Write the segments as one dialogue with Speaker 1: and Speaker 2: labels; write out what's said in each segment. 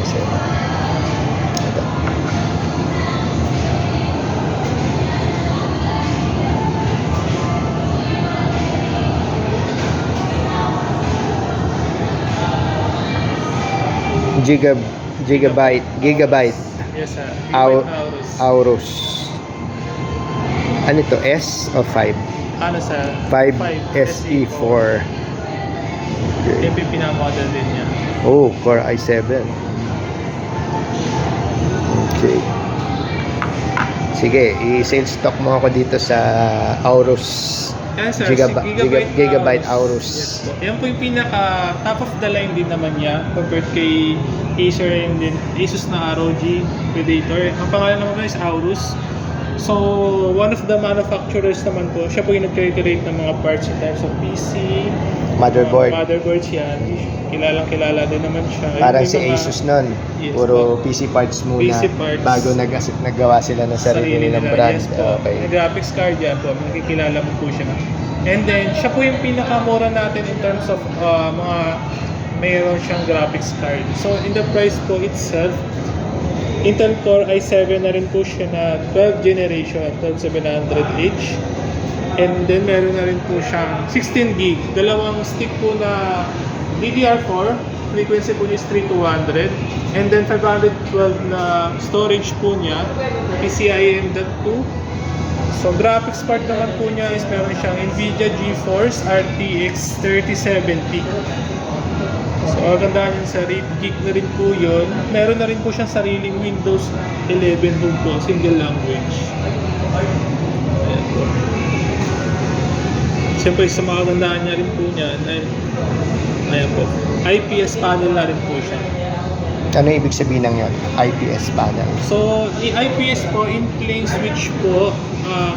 Speaker 1: i7. Ito. Gigabyte
Speaker 2: Yes, sir.
Speaker 1: Aorus. Ano ito? S o 5?
Speaker 2: Ano, sir?
Speaker 1: 5 SE4.
Speaker 2: Ito yung pinamodel din niya.
Speaker 1: Oh, Core i7. Okay. Sige, i-sales stock mo ako dito sa Aorus.
Speaker 2: Yan, sir.
Speaker 1: Gigabyte Aorus.
Speaker 2: Yes po. Yan po yung pinaka top of the line din naman niya compared kay Acer and din Asus na ROG Predator. Ang pangalan naman is Aorus. So, one of the manufacturers naman po, siya po yung nag-create ng mga parts in terms of PC, motherboards yan. Kilala din naman siya.
Speaker 1: Parang si Asus nun.
Speaker 2: Yes,
Speaker 1: Puro PC parts muna.
Speaker 2: PC parts.
Speaker 1: Bago naggawa sila ng sarili nilang brand.
Speaker 2: Yes po.
Speaker 1: Okay.
Speaker 2: Yung graphics card yan po, makikilala mo po siya. And then, siya po yung pinakamura natin in terms of mga mayroon siyang graphics card. So, in the price po itself, Intel Core i7 na rin po siya na 12th generation, 12700H. And then meron na rin po siyang 16 gig. Dalawang stick po na DDR4, frequency po niya is 3200. And then 512 na storage po niya, PCIe M.2. So graphics part naman po niya is meron siyang Nvidia GeForce RTX 3070. So, magandaan yun sa 8 gig na rin po yun. Meron na rin po siyang sariling Windows 11 home po, single language. Ayan po. Siyempre, sa mga magandaan niya rin po niya, ayan po, IPS panel na rin po siya.
Speaker 1: Ano ibig sabihin ng yun? IPS panel.
Speaker 2: So, IPS po, in plane switch po,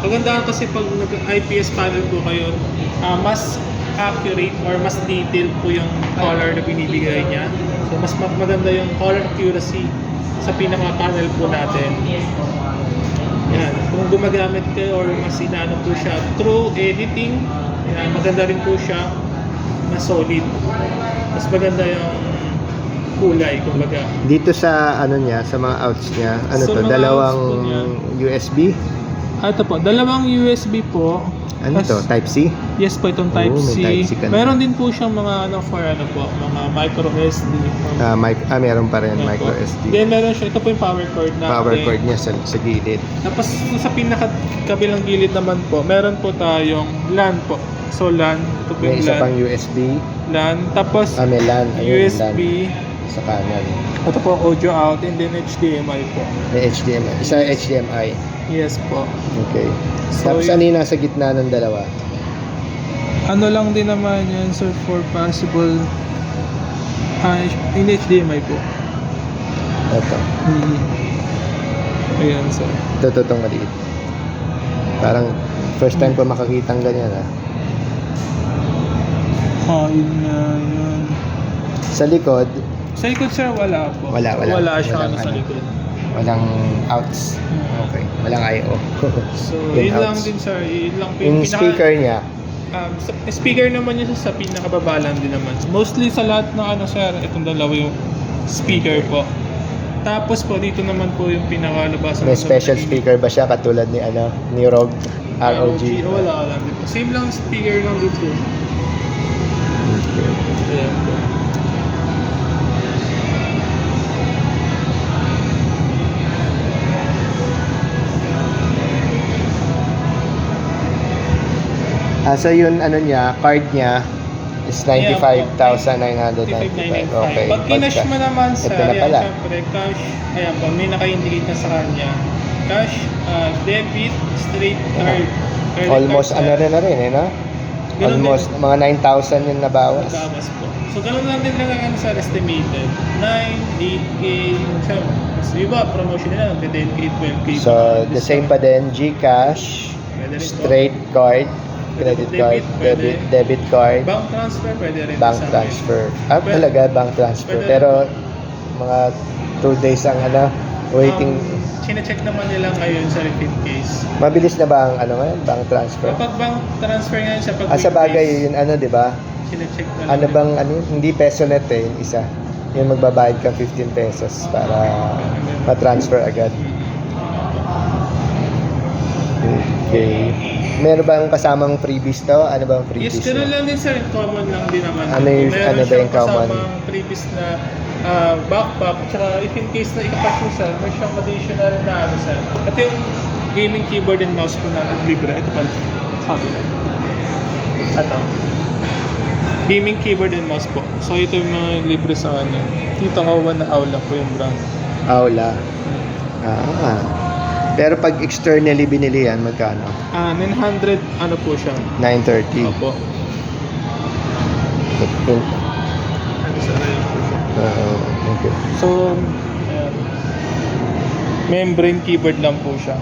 Speaker 2: kagandaan kasi pag nag-IPS panel po kayo, mas accurate or mas detailed po yung color na binibigay niya. So, mas maganda yung color accuracy sa pinaka-panel po natin. Yan. Kung gumagamit kayo or mas inaano po siya through editing, yan, maganda rin po siya, mas solid. Mas maganda yung kulay, kumbaga.
Speaker 1: Dito sa ano niya, sa mga outs niya, ano
Speaker 2: Sa
Speaker 1: to?
Speaker 2: mga
Speaker 1: Dalawang
Speaker 2: outs po niya.
Speaker 1: USB?
Speaker 2: Ito po, dalawang USB po.
Speaker 1: Ano to? Type C?
Speaker 2: Yes po, itong Type
Speaker 1: Oo,
Speaker 2: C.
Speaker 1: may Type C ka na.
Speaker 2: Meron din po siyang mga for mga micro SD.
Speaker 1: Meron pa rin
Speaker 2: Yan
Speaker 1: micro
Speaker 2: po.
Speaker 1: SD.
Speaker 2: Then meron siya, ito po yung power cord natin.
Speaker 1: Power cord niya sa gilid.
Speaker 2: Tapos sa pinaka-kabilang gilid naman po, meron po tayong LAN po. So LAN, ito po
Speaker 1: May
Speaker 2: yung
Speaker 1: isa
Speaker 2: LAN.
Speaker 1: pang USB.
Speaker 2: LAN. Tapos
Speaker 1: May LAN. Ayun,
Speaker 2: USB.
Speaker 1: LAN. Sa kanan.
Speaker 2: Ito po audio out and then HDMI po.
Speaker 1: May HDMI. Isa HDMI.
Speaker 2: Yes po.
Speaker 1: Okay.
Speaker 2: So,
Speaker 1: Tapos ano yung nasa gitna ng dalawa?
Speaker 2: Ano lang din naman yan, sir, for possible in HDMI po.
Speaker 1: Ito.
Speaker 2: Ayan, sir.
Speaker 1: Ito itong maliit. Parang first time ko makakita ng ganyan
Speaker 2: Yun nga, yun.
Speaker 1: Sa likod,
Speaker 2: Sa likod, sir, wala po.
Speaker 1: Wala
Speaker 2: siya
Speaker 1: walang
Speaker 2: sa
Speaker 1: ano.
Speaker 2: likod.
Speaker 1: walang outs. Okay. Walang I.O.
Speaker 2: So,
Speaker 1: Yung
Speaker 2: yun lang
Speaker 1: outs.
Speaker 2: din, sir. Yun lang po
Speaker 1: Yung speaker niya,
Speaker 2: speaker naman yun sa pinakababa lang din naman. Mostly sa lahat ng sir, itong dalawa yung speaker po. Tapos po, dito naman po yung pinakalabasan.
Speaker 1: may special speaker ba siya katulad ni ni ROG? ROG?
Speaker 2: Wala lang din po. Same lang speaker lang dito. Ayan po.
Speaker 1: So yun niya, card niya is 95,995. Okay.
Speaker 2: Pag kinash mo naman, sir,
Speaker 1: ito na pala.
Speaker 2: syempre, cash, ayan po, may naka-indicate na sa kanya. Cash, debit, straight card. credit
Speaker 1: Almost
Speaker 2: card,
Speaker 1: na rin no?
Speaker 2: Ganun
Speaker 1: Almost
Speaker 2: din.
Speaker 1: mga 9,000 yung nabawas.
Speaker 2: Nagkamas po. So, ganun lang din lang sir, estimated. 9, 8K, syempre. So, iba, promotion nila, 10K, 12K.
Speaker 1: So, the same pa din, GCash,
Speaker 2: Pwede rin po.
Speaker 1: straight card, credit card, debit card,
Speaker 2: Bank transfer, pwede rin.
Speaker 1: bank
Speaker 2: sa amin.
Speaker 1: transfer.
Speaker 2: Pwede.
Speaker 1: Talaga, bank transfer.
Speaker 2: Pwede.
Speaker 1: Pero, mga 2 days ang waiting.
Speaker 2: Chine-check naman nila ngayon sa repeat case.
Speaker 1: Mabilis na ba ang ngayon, bank transfer?
Speaker 2: Kapag bank transfer ngayon siya, pag
Speaker 1: Sa bagay, yun di ba?
Speaker 2: chine-check na
Speaker 1: Ano
Speaker 2: lang.
Speaker 1: bang, hindi peso net yung isa. Yung magbabayad ka 15 pesos para ma-transfer agad. Okay. Meron bang kasamang freebies to? Ano ba ang freebies?
Speaker 2: Yes, gano'n lang din sir. Common lang din naman.
Speaker 1: Ano yung-
Speaker 2: Meron
Speaker 1: ano ba
Speaker 2: siyang
Speaker 1: yung common?
Speaker 2: kasamang freebies na backpack. Tsaka if in case na ikapass mo sir, may siyang additional na ano sir. Ito yung gaming keyboard and mouse po natin libre. Ito pala. Sabi na. Ito. Gaming keyboard and mouse po. So ito yung mga libre sa kanya. Dito kawan na Aula po yung brand.
Speaker 1: Aula. Ah. Pero pag externally binili yan, magkano?
Speaker 2: 900 ano po siya.
Speaker 1: 930.
Speaker 2: Opo. Ano sa rayon po siya.
Speaker 1: Okay.
Speaker 2: So, ayan. Membrane keyboard lang po siya.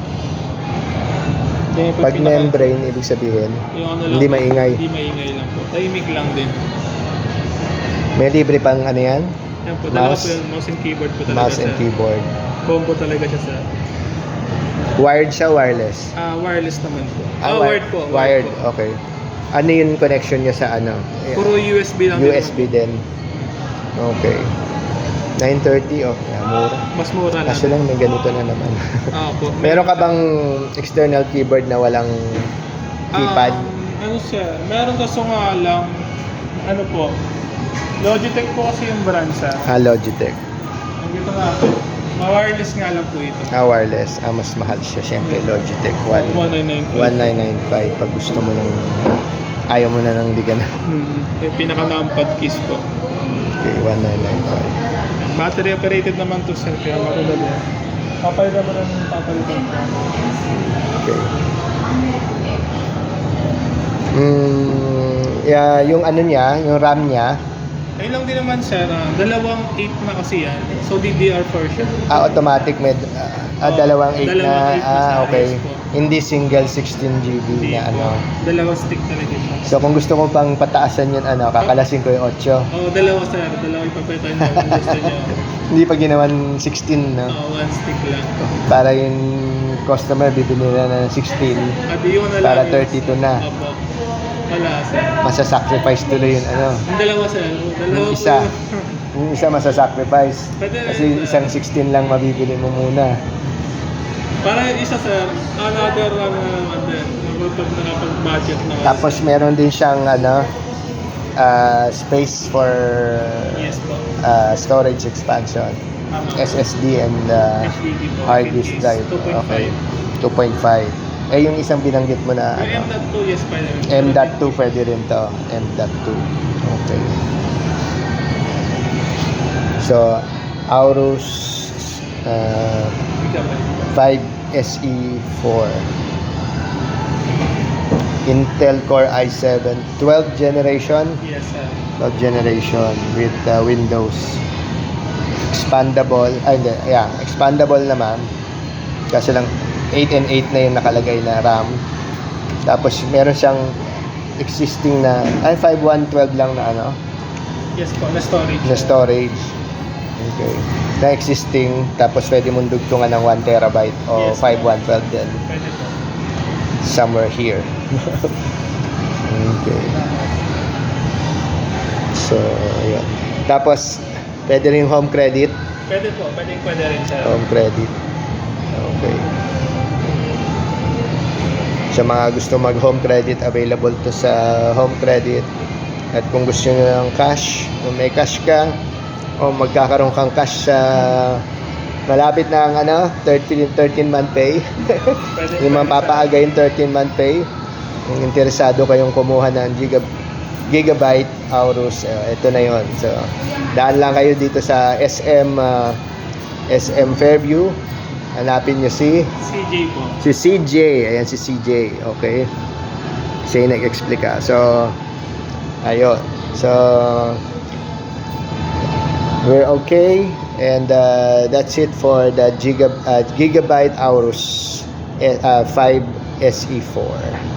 Speaker 2: Then,
Speaker 1: Pag membrane, ibig sabihin,
Speaker 2: yung ano lang
Speaker 1: hindi
Speaker 2: po,
Speaker 1: maingay.
Speaker 2: Hindi maingay lang po. Tahimik lang din.
Speaker 1: May libre pang ano yan?
Speaker 2: Yan po, dalawa
Speaker 1: Mouse.
Speaker 2: po yung mouse and keyboard po talaga
Speaker 1: Mouse and
Speaker 2: siya.
Speaker 1: keyboard.
Speaker 2: Combo talaga siya sa
Speaker 1: Wired siya, wireless?
Speaker 2: wireless naman po.
Speaker 1: Wi-
Speaker 2: Wired po.
Speaker 1: Wired,
Speaker 2: po.
Speaker 1: okay. Ano yung connection niya sa ano?
Speaker 2: Puro USB lang.
Speaker 1: USB din. Okay. 930, oh, yeah, mura.
Speaker 2: Mas mura lang.
Speaker 1: Kaso lang may ganito na naman.
Speaker 2: Po.
Speaker 1: Meron ka bang external keyboard na walang keypad?
Speaker 2: Ano siya? Meron kaso nga lang, ano po, Logitech po kasi yung brand sa.
Speaker 1: Logitech.
Speaker 2: Dito nga po. Ma-wireless nga lang po ito.
Speaker 1: Wireless. Mas mahal siya. Siyempre, Logitech.
Speaker 2: 1995.
Speaker 1: 1995. Pag gusto mo nang ayaw mo na nang di ka na.
Speaker 2: Yung pinaka-numpad keys po.
Speaker 1: Okay, 1995.
Speaker 2: Battery operated naman to sir, kaya marunod yan. Papalitan mo lang yung papalitan ko.
Speaker 1: Okay. Yeah, yung ano niya, yung RAM niya,
Speaker 2: Ayun lang din naman sir, dalawang 8 na kasi yan. So DDR4 siya.
Speaker 1: automatic med dalawang 8 na.
Speaker 2: Dalawang 8 na sa
Speaker 1: Okay.
Speaker 2: iOS po.
Speaker 1: Hindi single 16 GB
Speaker 2: Hindi
Speaker 1: na
Speaker 2: po.
Speaker 1: ano.
Speaker 2: Dalawang stick talaga siya.
Speaker 1: So kung gusto mo pang pataasan yun, kakalasin ko yung 8.
Speaker 2: Dalawa sir, dalawa ipapalitan nyo kung gusto nyo.
Speaker 1: Hindi pa ginawan 16, no?
Speaker 2: One stick lang.
Speaker 1: Para yung customer bibili na ng 16.
Speaker 2: At yun na
Speaker 1: Para
Speaker 2: lang
Speaker 1: 32 na.
Speaker 2: Opo. Wala sir.
Speaker 1: Masasacrifice tuloy yung ano.
Speaker 2: Yung dalawa sir. Dalawa
Speaker 1: Yung isa.
Speaker 2: po.
Speaker 1: Yung isa masasacrifice.
Speaker 2: Pwede rin,
Speaker 1: Kasi
Speaker 2: sir.
Speaker 1: isang 16 lang mabibili mo muna.
Speaker 2: Para yung isa sir, another ano naman din. Pag nakapag-budget na.
Speaker 1: Tapos meron din siyang space for
Speaker 2: Yes po.
Speaker 1: storage expansion.
Speaker 2: Tama.
Speaker 1: SSD and
Speaker 2: HDD po.
Speaker 1: hard disk drive.
Speaker 2: 2.5.
Speaker 1: Okay. 2.5. Yung isang binanggit mo na
Speaker 2: Yung M.2, yes pa rin.
Speaker 1: M.2 pwede rin to. M.2. Okay. So, Aorus 5 SE4. Intel Core i7 12th generation.
Speaker 2: Yes sir.
Speaker 1: 12th generation with Windows expandable. Expandable naman. Kasi lang 8 and 8 na yung nakalagay na RAM. Tapos meron siyang existing na 5112 lang na ano,
Speaker 2: Yes po, na storage.
Speaker 1: na storage. Okay. Na existing, tapos pwede mong dugtungan ng 1 terabyte o
Speaker 2: Yes.
Speaker 1: 5112 din.
Speaker 2: Pwede po.
Speaker 1: Somewhere here. Okay. So, yun. Tapos, pwede rin home credit.
Speaker 2: Pwede po, pwede rin sir.
Speaker 1: Home credit. Okay. Sa mga gusto mag-home credit, available to sa home credit. At kung gusto nyo ng cash, kung may cash ka, o magkakaroon kang cash sa malapit na ang 13-month pay.
Speaker 2: Pwede,
Speaker 1: Yung mga papaagayin 13-month pay. Kung interesado kayong kumuha ng Gigabyte Aorus, ito na yon. So, daan lang kayo dito sa SM Fairview. Hanapin nyo si
Speaker 2: CJ po.
Speaker 1: CJ. Ayan si CJ. Okay. Siya yung nag-explica. So, ayun. So, we're okay. And that's it for the Gigabyte Aorus 5 SE4.